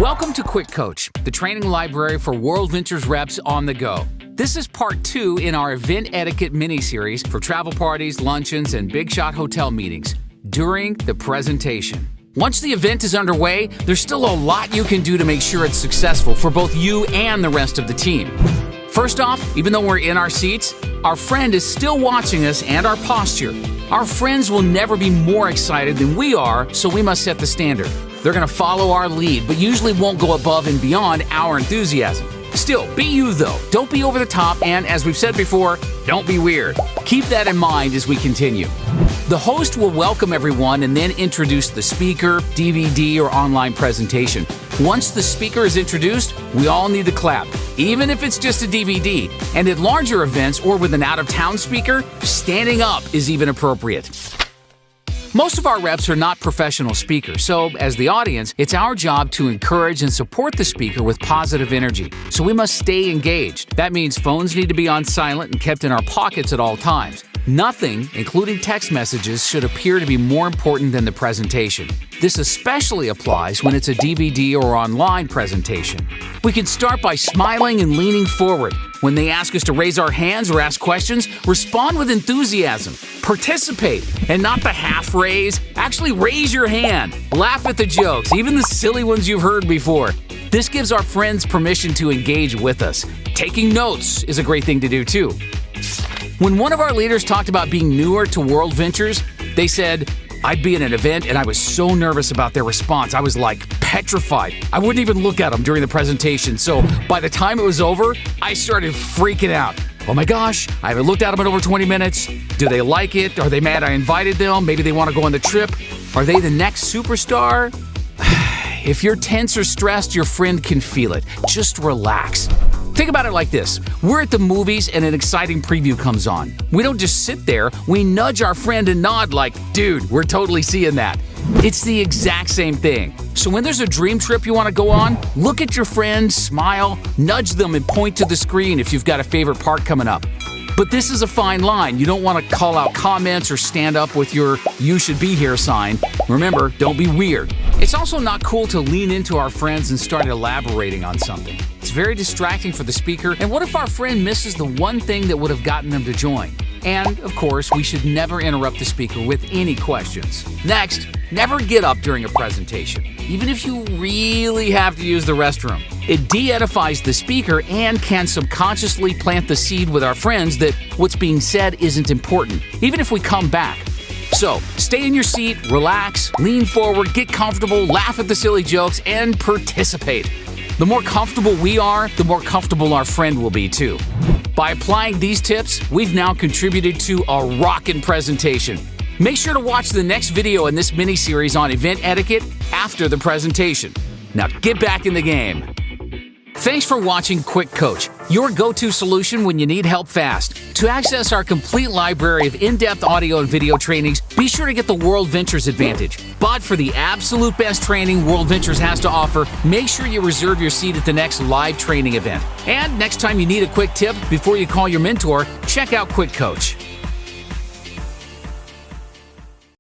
Welcome to QuickCoach, the training library for World Ventures reps on the go. This is part 2 in our event etiquette mini-series for travel parties, luncheons, and big shot hotel meetings during the presentation. Once the event is underway, there's still a lot you can do to make sure it's successful for both you and the rest of the team. First off, even though we're in our seats, our friend is still watching us and our posture. Our friends will never be more excited than we are, so we must set the standard. They're going to follow our lead, but usually won't go above and beyond our enthusiasm. Still, be you though. Don't be over the top, and as we've said before, don't be weird. Keep that in mind as we continue. The host will welcome everyone and then introduce the speaker, DVD, or online presentation. Once the speaker is introduced, we all need to clap, even if it's just a DVD. And at larger events or with an out-of-town speaker, standing up is even appropriate. Most of our reps are not professional speakers, so as the audience, it's our job to encourage and support the speaker with positive energy. So we must stay engaged. That means phones need to be on silent and kept in our pockets at all times. Nothing, including text messages, should appear to be more important than the presentation. This especially applies when it's a DVD or online presentation. We can start by smiling and leaning forward. When they ask us to raise our hands or ask questions, respond with enthusiasm. Participate, and not the half raise. Actually raise your hand. Laugh at the jokes, even the silly ones you've heard before. This gives our friends permission to engage with us. Taking notes is a great thing to do too. When one of our leaders talked about being newer to World Ventures, they said, I'd be at an event and I was so nervous about their response. I was like petrified. I wouldn't even look at them during the presentation. So by the time it was over, I started freaking out. Oh my gosh, I haven't looked at them in over 20 minutes. Do they like it? Are they mad I invited them? Maybe they want to go on the trip. Are they the next superstar? If you're tense or stressed, your friend can feel it. Just relax. Think about it like this. We're at the movies and an exciting preview comes on. We don't just sit there, we nudge our friend and nod like, dude, we're totally seeing that. It's the exact same thing. So when there's a dream trip you want to go on, look at your friend, smile, nudge them and point to the screen if you've got a favorite part coming up. But this is a fine line. You don't want to call out comments or stand up with your "you should be here" sign. Remember, don't be weird. It's also not cool to lean into our friends and start elaborating on something. It's very distracting for the speaker, and what if our friend misses the one thing that would have gotten them to join? And, of course, we should never interrupt the speaker with any questions. Next, never get up during a presentation, even if you really have to use the restroom. It de-edifies the speaker and can subconsciously plant the seed with our friends that what's being said isn't important, even if we come back. So, stay in your seat, relax, lean forward, get comfortable, laugh at the silly jokes, and participate. The more comfortable we are, the more comfortable our friend will be too. By applying these tips, we've now contributed to a rockin' presentation. Make sure to watch the next video in this mini-series on event etiquette after the presentation. Now get back in the game. Thanks for watching QuickCoach, your go-to solution when you need help fast. To access our complete library of in-depth audio and video trainings, be sure to get the World Ventures Advantage. But for the absolute best training World Ventures has to offer, make sure you reserve your seat at the next live training event. And next time you need a quick tip before you call your mentor, check out QuickCoach.